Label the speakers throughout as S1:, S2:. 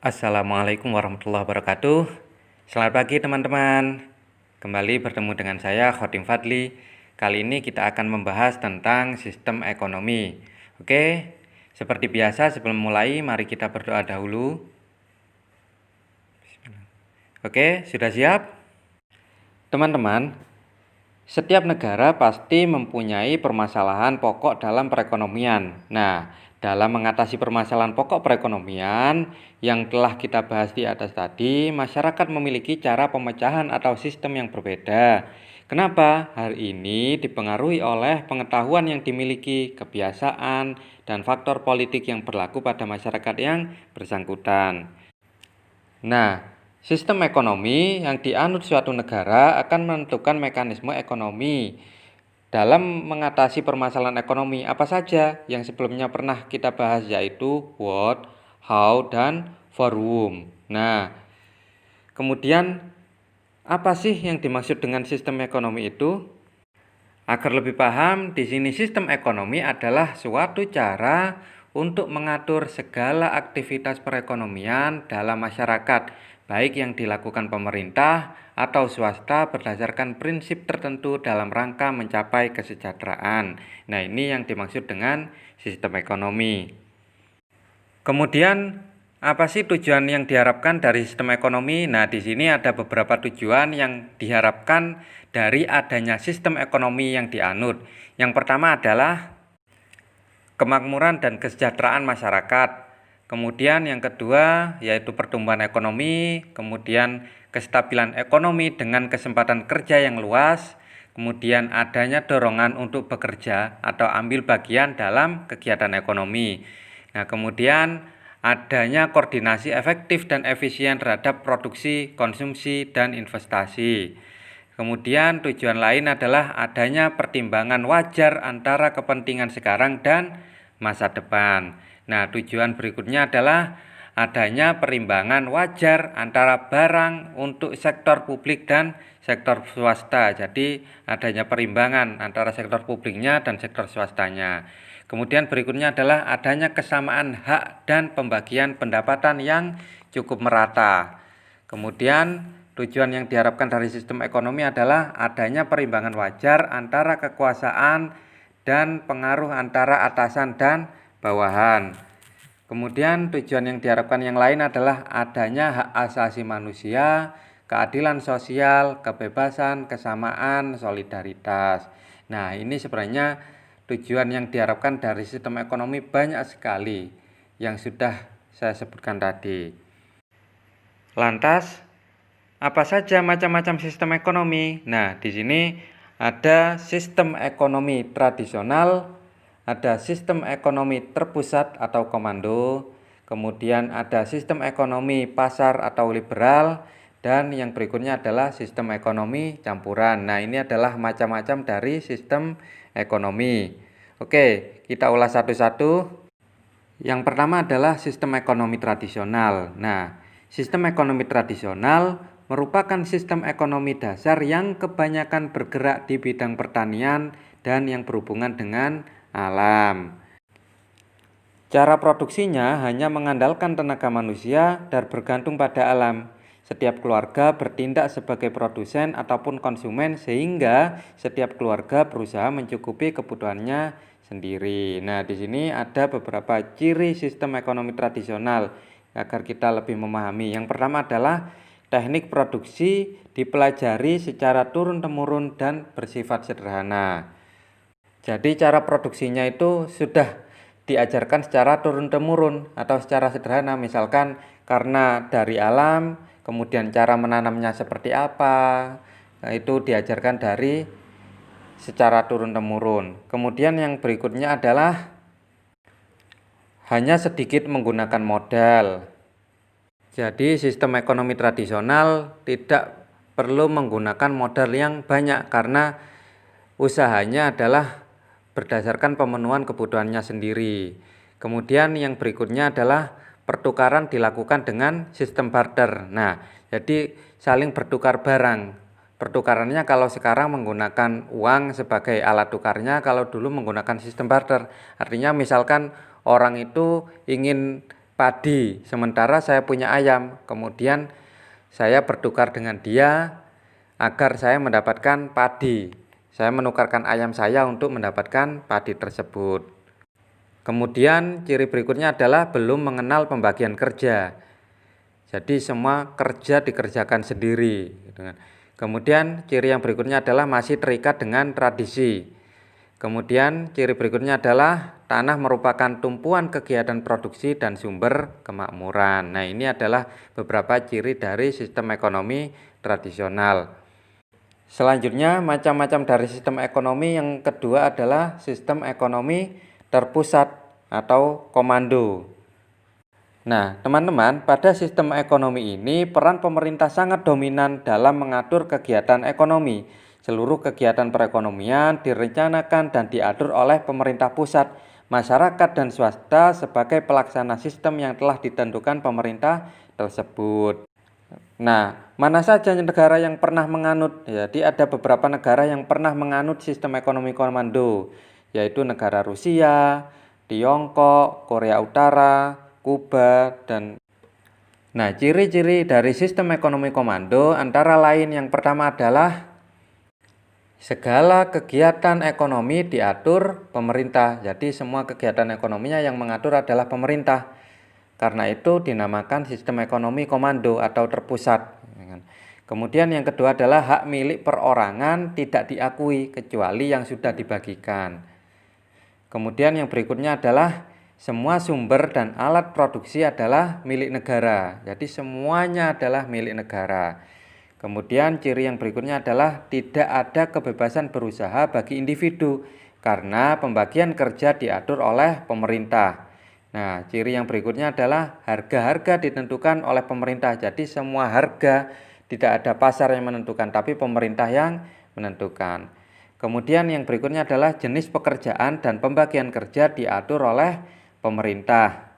S1: Assalamualaikum warahmatullahi wabarakatuh. Selamat pagi teman-teman. Kembali bertemu dengan saya Khotim Fadli. Kali ini kita akan membahas tentang sistem ekonomi. Oke, seperti biasa sebelum mulai mari kita berdoa dahulu. Oke, sudah siap? Teman-teman, setiap negara pasti mempunyai permasalahan pokok dalam perekonomian. Nah, dalam mengatasi permasalahan pokok perekonomian yang telah kita bahas di atas tadi, masyarakat memiliki cara pemecahan atau sistem yang berbeda. Kenapa? Hal ini dipengaruhi oleh pengetahuan yang dimiliki, kebiasaan, dan faktor politik yang berlaku pada masyarakat yang bersangkutan. Nah, sistem ekonomi yang dianut suatu negara akan menentukan mekanisme ekonomi. Dalam mengatasi permasalahan ekonomi apa saja yang sebelumnya pernah kita bahas, yaitu what, how, dan for whom. Nah, kemudian apa sih yang dimaksud dengan sistem ekonomi itu? Agar lebih paham, di sini sistem ekonomi adalah suatu cara untuk mengatur segala aktivitas perekonomian dalam masyarakat, baik yang dilakukan pemerintah atau swasta berdasarkan prinsip tertentu dalam rangka mencapai kesejahteraan. Nah, ini yang dimaksud dengan sistem ekonomi. Kemudian, apa sih tujuan yang diharapkan dari sistem ekonomi? Nah, di sini ada beberapa tujuan yang diharapkan dari adanya sistem ekonomi yang dianut. Yang pertama adalah kemakmuran dan kesejahteraan masyarakat. Kemudian yang kedua yaitu pertumbuhan ekonomi, kemudian kestabilan ekonomi dengan kesempatan kerja yang luas, kemudian adanya dorongan untuk bekerja atau ambil bagian dalam kegiatan ekonomi. Nah, kemudian adanya koordinasi efektif dan efisien terhadap produksi, konsumsi, dan investasi. Kemudian tujuan lain adalah adanya pertimbangan wajar antara kepentingan sekarang dan masa depan. Nah, tujuan berikutnya adalah adanya perimbangan wajar antara barang untuk sektor publik dan sektor swasta. Jadi adanya perimbangan antara sektor publiknya dan sektor swastanya. Kemudian berikutnya adalah adanya kesamaan hak dan pembagian pendapatan yang cukup merata. Kemudian tujuan yang diharapkan dari sistem ekonomi adalah adanya perimbangan wajar antara kekuasaan dan pengaruh antara atasan dan bawahan. Kemudian tujuan yang diharapkan yang lain adalah adanya hak asasi manusia, keadilan sosial, kebebasan, kesamaan, solidaritas. Nah, ini sebenarnya tujuan yang diharapkan dari sistem ekonomi banyak sekali yang sudah saya sebutkan tadi. Lantas, apa saja macam-macam sistem ekonomi? Nah, di sini ada sistem ekonomi tradisional, ada sistem ekonomi terpusat atau komando, kemudian ada sistem ekonomi pasar atau liberal, dan yang berikutnya adalah sistem ekonomi campuran. Nah, ini adalah macam-macam dari sistem ekonomi. Oke, kita ulas satu-satu. Yang pertama adalah sistem ekonomi tradisional. Nah, sistem ekonomi tradisional merupakan sistem ekonomi dasar yang kebanyakan bergerak di bidang pertanian dan yang berhubungan dengan alam. Cara produksinya hanya mengandalkan tenaga manusia dan bergantung pada alam. Setiap keluarga bertindak sebagai produsen ataupun konsumen sehingga setiap keluarga berusaha mencukupi kebutuhannya sendiri. Nah, di sini ada beberapa ciri sistem ekonomi tradisional agar kita lebih memahami. Yang pertama adalah teknik produksi dipelajari secara turun-temurun dan bersifat sederhana. Jadi cara produksinya itu sudah diajarkan secara turun-temurun atau secara sederhana, misalkan karena dari alam, kemudian cara menanamnya seperti apa, nah, itu diajarkan dari secara turun-temurun. Kemudian yang berikutnya adalah hanya sedikit menggunakan modal. Jadi sistem ekonomi tradisional tidak perlu menggunakan modal yang banyak karena usahanya adalah berdasarkan pemenuhan kebutuhannya sendiri. Kemudian yang berikutnya adalah pertukaran dilakukan dengan sistem barter. Nah, jadi saling bertukar barang. Pertukarannya kalau sekarang menggunakan uang sebagai alat tukarnya, kalau dulu menggunakan sistem barter. Artinya misalkan orang itu ingin padi, sementara saya punya ayam. Kemudian saya bertukar dengan dia agar saya mendapatkan padi. Saya menukarkan ayam saya untuk mendapatkan padi tersebut. Kemudian ciri berikutnya adalah belum mengenal pembagian kerja. Jadi semua kerja dikerjakan sendiri. Kemudian ciri yang berikutnya adalah masih terikat dengan tradisi. Kemudian ciri berikutnya adalah tanah merupakan tumpuan kegiatan produksi dan sumber kemakmuran. Nah, ini adalah beberapa ciri dari sistem ekonomi tradisional. Selanjutnya, macam-macam dari sistem ekonomi yang kedua adalah sistem ekonomi terpusat atau komando. Nah, teman-teman, pada sistem ekonomi ini peran pemerintah sangat dominan dalam mengatur kegiatan ekonomi. Seluruh kegiatan perekonomian direncanakan dan diatur oleh pemerintah pusat, masyarakat dan swasta sebagai pelaksana sistem yang telah ditentukan pemerintah tersebut. Nah, mana saja negara yang pernah menganut? Jadi ada beberapa negara yang pernah menganut sistem ekonomi komando, yaitu negara Rusia, Tiongkok, Korea Utara, Kuba, dan ciri-ciri dari sistem ekonomi komando antara lain yang pertama adalah segala kegiatan ekonomi diatur pemerintah. Jadi semua kegiatan ekonominya yang mengatur adalah pemerintah. Karena itu dinamakan sistem ekonomi komando atau terpusat. Kemudian yang kedua adalah hak milik perorangan tidak diakui kecuali yang sudah dibagikan. Kemudian yang berikutnya adalah semua sumber dan alat produksi adalah milik negara. Jadi semuanya adalah milik negara. Kemudian ciri yang berikutnya adalah tidak ada kebebasan berusaha bagi individu karena pembagian kerja diatur oleh pemerintah. Nah, ciri yang berikutnya adalah harga-harga ditentukan oleh pemerintah. Jadi semua harga tidak ada pasar yang menentukan, tapi pemerintah yang menentukan. Kemudian yang berikutnya adalah jenis pekerjaan dan pembagian kerja diatur oleh pemerintah.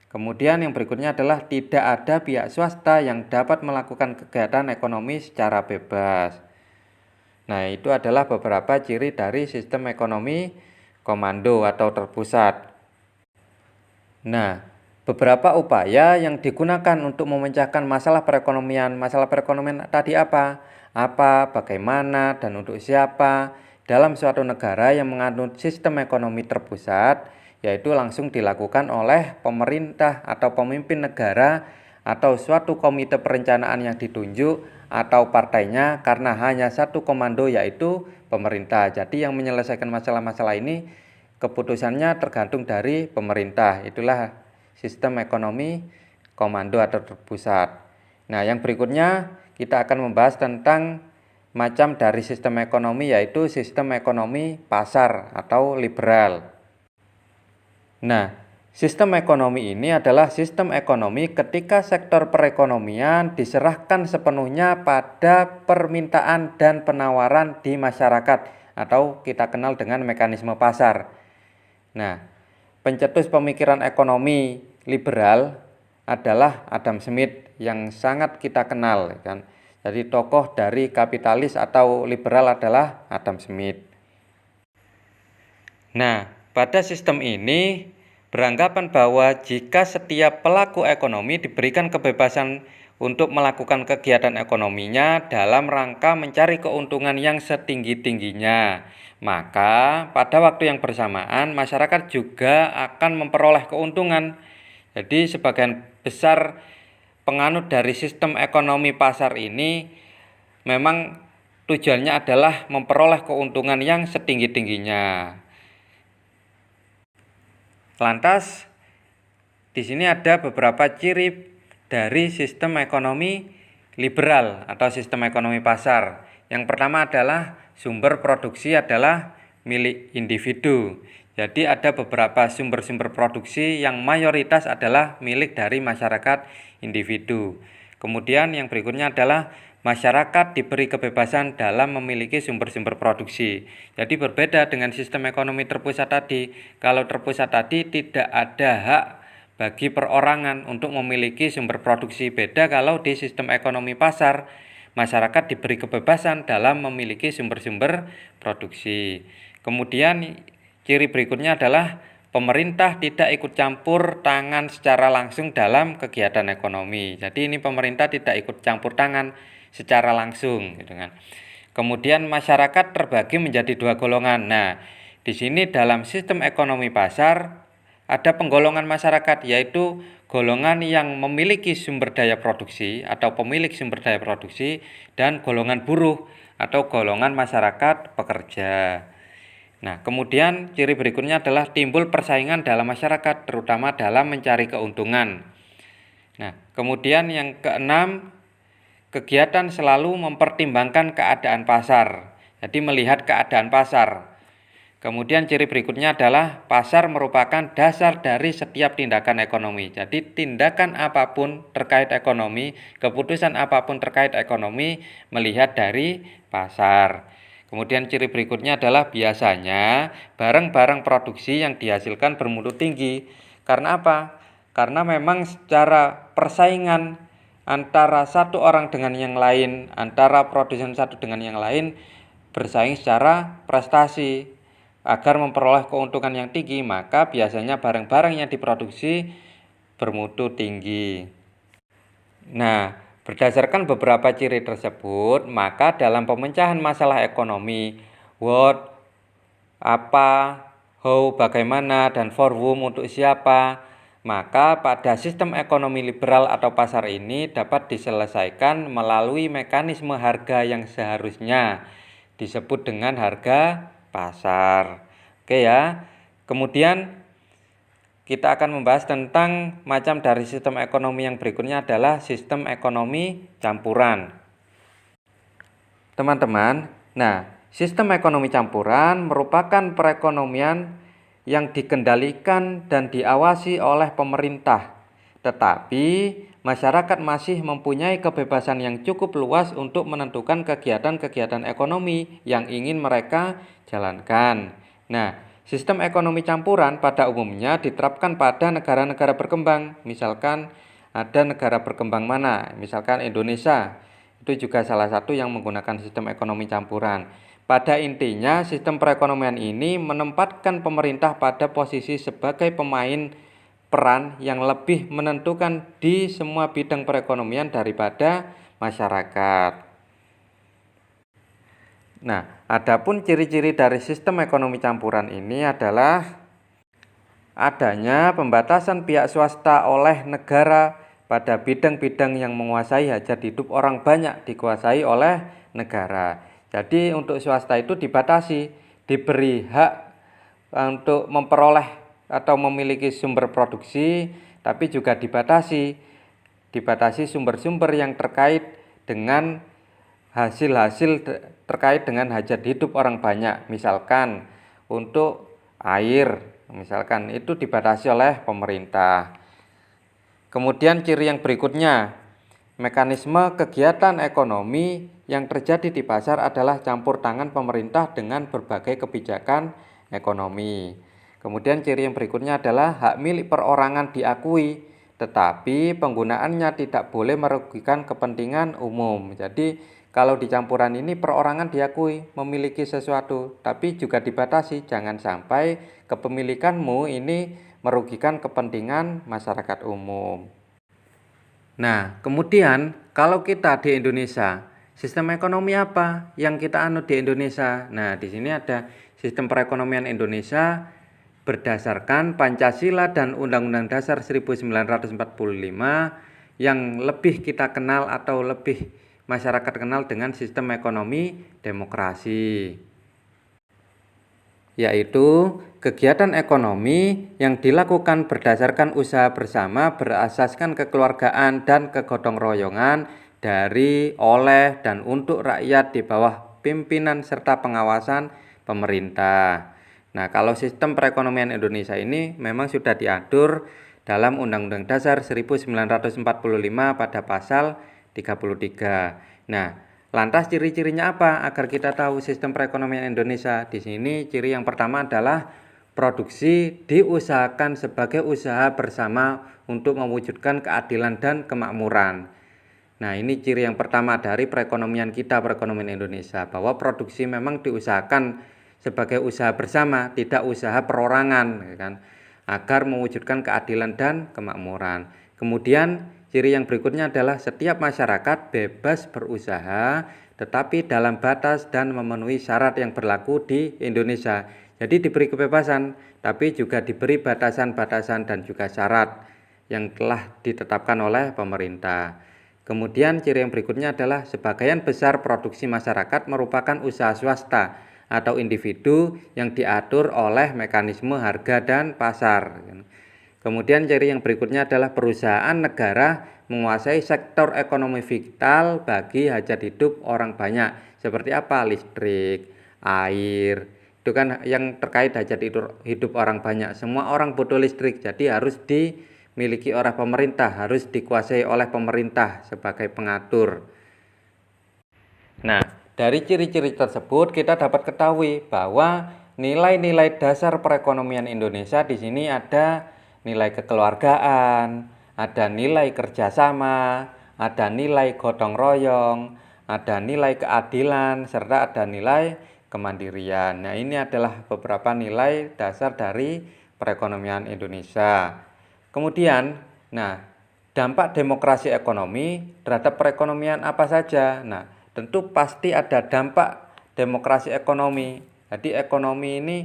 S1: Kemudian yang berikutnya adalah tidak ada pihak swasta yang dapat melakukan kegiatan ekonomi secara bebas. Nah, itu adalah beberapa ciri dari sistem ekonomi komando atau terpusat. Nah, beberapa upaya yang digunakan untuk memecahkan masalah perekonomian. Masalah perekonomian tadi apa? Bagaimana, dan untuk siapa? Dalam suatu negara yang menganut sistem ekonomi terpusat, yaitu langsung dilakukan oleh pemerintah atau pemimpin negara atau suatu komite perencanaan yang ditunjuk atau partainya karena hanya satu komando yaitu pemerintah. Jadi yang menyelesaikan masalah-masalah ini keputusannya tergantung dari pemerintah. Itulah sistem ekonomi komando atau terpusat. Nah, yang berikutnya kita akan membahas tentang macam dari sistem ekonomi yaitu sistem ekonomi pasar atau liberal. Nah, sistem ekonomi ini adalah sistem ekonomi ketika sektor perekonomian diserahkan sepenuhnya pada permintaan dan penawaran di masyarakat atau kita kenal dengan mekanisme pasar. Nah, pencetus pemikiran ekonomi liberal adalah Adam Smith yang sangat kita kenal, kan. Jadi tokoh dari kapitalis atau liberal adalah Adam Smith. Nah, pada sistem ini beranggapan bahwa jika setiap pelaku ekonomi diberikan kebebasan untuk melakukan kegiatan ekonominya dalam rangka mencari keuntungan yang setinggi-tingginya, maka pada waktu yang bersamaan masyarakat juga akan memperoleh keuntungan. Jadi sebagian besar penganut dari sistem ekonomi pasar ini memang tujuannya adalah memperoleh keuntungan yang setinggi-tingginya. Lantas di sini ada beberapa ciri dari sistem ekonomi liberal atau sistem ekonomi pasar. Yang pertama adalah sumber produksi adalah milik individu. Jadi ada beberapa sumber-sumber produksi yang mayoritas adalah milik dari masyarakat individu. Kemudian yang berikutnya adalah masyarakat diberi kebebasan dalam memiliki sumber-sumber produksi. Jadi berbeda dengan sistem ekonomi terpusat tadi. Kalau terpusat tadi tidak ada hak bagi perorangan untuk memiliki sumber produksi. Beda kalau di sistem ekonomi pasar, masyarakat diberi kebebasan dalam memiliki sumber-sumber produksi. Kemudian ciri berikutnya adalah pemerintah tidak ikut campur tangan secara langsung dalam kegiatan ekonomi. Jadi ini pemerintah tidak ikut campur tangan secara langsung, gitu kan. Kemudian masyarakat terbagi menjadi dua golongan. Nah, di sini dalam sistem ekonomi pasar ada penggolongan masyarakat, yaitu golongan yang memiliki sumber daya produksi atau pemilik sumber daya produksi, dan golongan buruh atau golongan masyarakat pekerja. Nah, kemudian ciri berikutnya adalah timbul persaingan dalam masyarakat, terutama dalam mencari keuntungan. Nah, kemudian yang keenam, kegiatan selalu mempertimbangkan keadaan pasar. Jadi melihat keadaan pasar. Kemudian ciri berikutnya adalah pasar merupakan dasar dari setiap tindakan ekonomi. Jadi tindakan apapun terkait ekonomi, keputusan apapun terkait ekonomi melihat dari pasar. Kemudian ciri berikutnya adalah biasanya barang-barang produksi yang dihasilkan bermutu tinggi. Karena apa? Karena memang secara persaingan antara satu orang dengan yang lain, antara produsen satu dengan yang lain bersaing secara prestasi. Agar memperoleh keuntungan yang tinggi, maka biasanya barang-barang yang diproduksi bermutu tinggi. Nah, berdasarkan beberapa ciri tersebut, maka dalam pemecahan masalah ekonomi, what, apa, how, bagaimana, dan for whom, untuk siapa, maka pada sistem ekonomi liberal atau pasar ini dapat diselesaikan melalui mekanisme harga yang seharusnya disebut dengan harga pasar. Oke ya. Kemudian kita akan membahas tentang macam dari sistem ekonomi yang berikutnya adalah sistem ekonomi campuran. Teman-teman, nah, sistem ekonomi campuran merupakan perekonomian yang dikendalikan dan diawasi oleh pemerintah, tetapi masyarakat masih mempunyai kebebasan yang cukup luas untuk menentukan kegiatan-kegiatan ekonomi yang ingin mereka jalankan. Nah, sistem ekonomi campuran pada umumnya diterapkan pada negara-negara berkembang. Misalkan ada negara berkembang mana? Misalkan Indonesia. Itu juga salah satu yang menggunakan sistem ekonomi campuran. Pada intinya, sistem perekonomian ini menempatkan pemerintah pada posisi sebagai pemain peran yang lebih menentukan di semua bidang perekonomian daripada masyarakat. Nah, adapun ciri-ciri dari sistem ekonomi campuran ini adalah adanya pembatasan pihak swasta oleh negara pada bidang-bidang yang menguasai hajat hidup orang banyak dikuasai oleh negara. Jadi untuk swasta itu dibatasi, diberi hak untuk memperoleh atau memiliki sumber produksi, tapi juga dibatasi sumber-sumber yang terkait dengan hasil-hasil terkait dengan hajat hidup orang banyak. Misalkan untuk air, misalkan itu dibatasi oleh pemerintah. Kemudian ciri yang berikutnya, mekanisme kegiatan ekonomi yang terjadi di pasar adalah campur tangan pemerintah dengan berbagai kebijakan ekonomi. Kemudian ciri yang berikutnya adalah hak milik perorangan diakui, tetapi penggunaannya tidak boleh merugikan kepentingan umum. Jadi kalau di campuran ini perorangan diakui memiliki sesuatu, tapi juga dibatasi, jangan sampai kepemilikanmu ini merugikan kepentingan masyarakat umum. Nah, kemudian kalau kita di Indonesia, sistem ekonomi apa yang kita anut di Indonesia? Nah, di sini ada sistem perekonomian Indonesia berdasarkan Pancasila dan Undang-Undang Dasar 1945 yang lebih kita kenal atau lebih masyarakat kenal dengan sistem ekonomi demokrasi, yaitu kegiatan ekonomi yang dilakukan berdasarkan usaha bersama berasaskan kekeluargaan dan kegotong royongan dari, oleh, dan untuk rakyat di bawah pimpinan serta pengawasan pemerintah. Nah, kalau sistem perekonomian Indonesia ini memang sudah diatur dalam Undang-Undang Dasar 1945 pada pasal 33. Nah, lantas ciri-cirinya apa agar kita tahu sistem perekonomian Indonesia? Di sini ciri yang pertama adalah produksi diusahakan sebagai usaha bersama untuk mewujudkan keadilan dan kemakmuran. Nah, ini ciri yang pertama dari perekonomian kita, perekonomian Indonesia, bahwa produksi memang diusahakan sebagai usaha bersama, tidak usaha perorangan, kan? agar mewujudkan keadilan dan kemakmuran. Kemudian ciri yang berikutnya adalah setiap masyarakat bebas berusaha tetapi dalam batas dan memenuhi syarat yang berlaku di Indonesia. Jadi diberi kebebasan tapi juga diberi batasan-batasan dan juga syarat yang telah ditetapkan oleh pemerintah. Kemudian ciri yang berikutnya adalah sebagian besar produksi masyarakat merupakan usaha swasta atau individu yang diatur oleh mekanisme harga dan pasar. Kemudian ciri yang berikutnya adalah perusahaan negara menguasai sektor ekonomi vital bagi hajat hidup orang banyak. Seperti apa? Listrik, air, itu kan yang terkait hajat hidup orang banyak. Semua orang butuh listrik, jadi harus dimiliki oleh pemerintah, harus dikuasai oleh pemerintah sebagai pengatur. Nah, dari ciri-ciri tersebut kita dapat ketahui bahwa nilai-nilai dasar perekonomian Indonesia di sini ada nilai kekeluargaan, ada nilai kerjasama, ada nilai gotong royong, ada nilai keadilan, serta ada nilai kemandirian. Nah, ini adalah beberapa nilai dasar dari perekonomian Indonesia. Kemudian, dampak demokrasi ekonomi terhadap perekonomian apa saja? Nah, tentu pasti ada dampak demokrasi ekonomi. Jadi ekonomi ini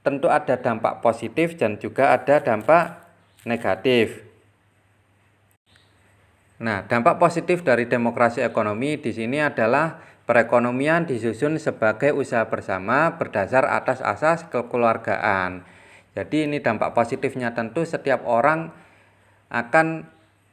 S1: tentu ada dampak positif dan juga ada dampak negatif. Nah, dampak positif dari demokrasi ekonomi di sini adalah perekonomian disusun sebagai usaha bersama berdasar atas asas kekeluargaan. Jadi ini dampak positifnya, tentu setiap orang akan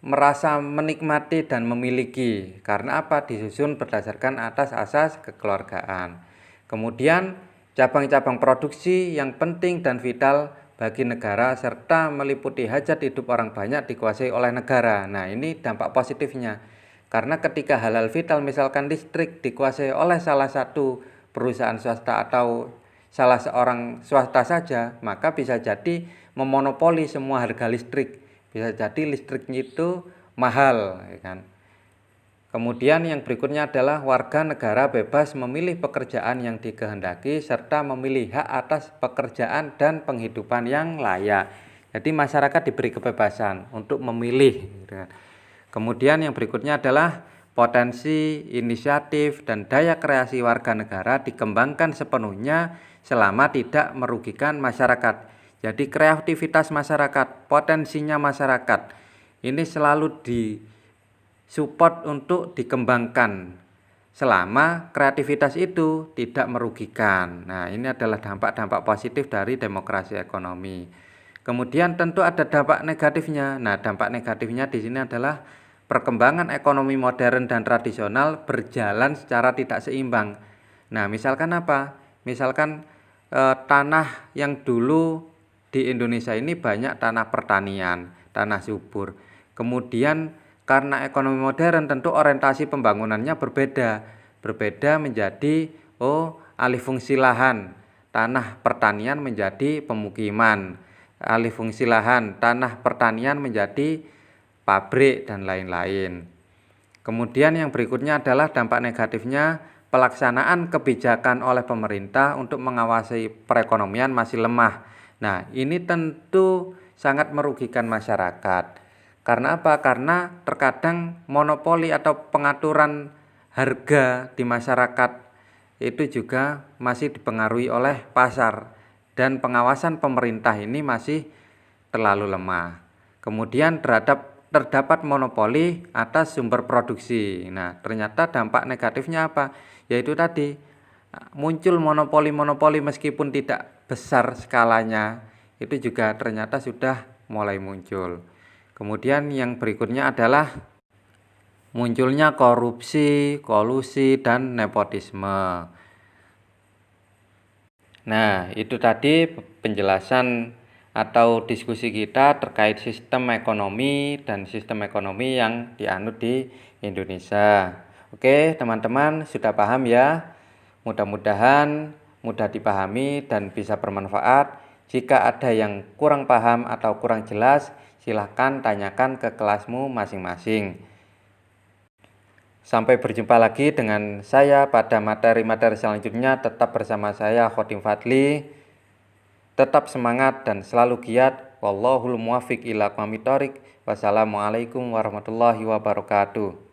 S1: merasa menikmati dan memiliki. Karena apa? Disusun berdasarkan atas asas kekeluargaan. Kemudian cabang-cabang produksi yang penting dan vital bagi negara serta meliputi hajat hidup orang banyak dikuasai oleh negara. Nah, ini dampak positifnya. Karena ketika hal-hal vital misalkan listrik dikuasai oleh salah satu perusahaan swasta atau salah seorang swasta saja, maka bisa jadi memonopoli semua harga listrik. Bisa jadi listriknya itu mahal, ya kan? Kemudian yang berikutnya adalah warga negara bebas memilih pekerjaan yang dikehendaki serta memilih hak atas pekerjaan dan penghidupan yang layak. Jadi masyarakat diberi kebebasan untuk memilih. Kemudian yang berikutnya adalah potensi, inisiatif, dan daya kreasi warga negara dikembangkan sepenuhnya selama tidak merugikan masyarakat. Jadi kreativitas masyarakat, potensinya masyarakat, ini selalu support untuk dikembangkan selama kreativitas itu tidak merugikan. Nah, ini adalah dampak-dampak positif dari demokrasi ekonomi. Kemudian tentu ada dampak negatifnya. Nah, dampak negatifnya di sini adalah perkembangan ekonomi modern dan tradisional berjalan secara tidak seimbang. Nah, misalkan apa? Misalkan tanah yang dulu di Indonesia ini banyak tanah pertanian, tanah subur. Kemudian karena ekonomi modern tentu orientasi pembangunannya berbeda menjadi alih fungsi lahan, tanah pertanian menjadi pemukiman, alih fungsi lahan, tanah pertanian menjadi pabrik dan lain-lain. Kemudian yang berikutnya adalah dampak negatifnya, pelaksanaan kebijakan oleh pemerintah untuk mengawasi perekonomian masih lemah. Nah, ini tentu sangat merugikan masyarakat. Karena apa? Karena terkadang monopoli atau pengaturan harga di masyarakat itu juga masih dipengaruhi oleh pasar dan pengawasan pemerintah ini masih terlalu lemah. Kemudian terdapat monopoli atas sumber produksi. Nah, ternyata dampak negatifnya apa? Yaitu tadi muncul monopoli-monopoli meskipun tidak besar skalanya, itu juga ternyata sudah mulai muncul. Kemudian yang berikutnya adalah munculnya korupsi, kolusi, dan nepotisme. Nah, itu tadi penjelasan atau diskusi kita terkait sistem ekonomi dan sistem ekonomi yang dianut di Indonesia. Oke, teman-teman sudah paham ya? Mudah-mudahan mudah dipahami dan bisa bermanfaat. Jika ada yang kurang paham atau kurang jelas, silahkan tanyakan ke kelasmu masing-masing. Sampai berjumpa lagi dengan saya pada materi-materi selanjutnya. Tetap bersama saya, Khotim Fadli. Tetap semangat dan selalu giat. Wallahul muwaffiq ila aqwamit thoriq. Wassalamualaikum warahmatullahi wabarakatuh.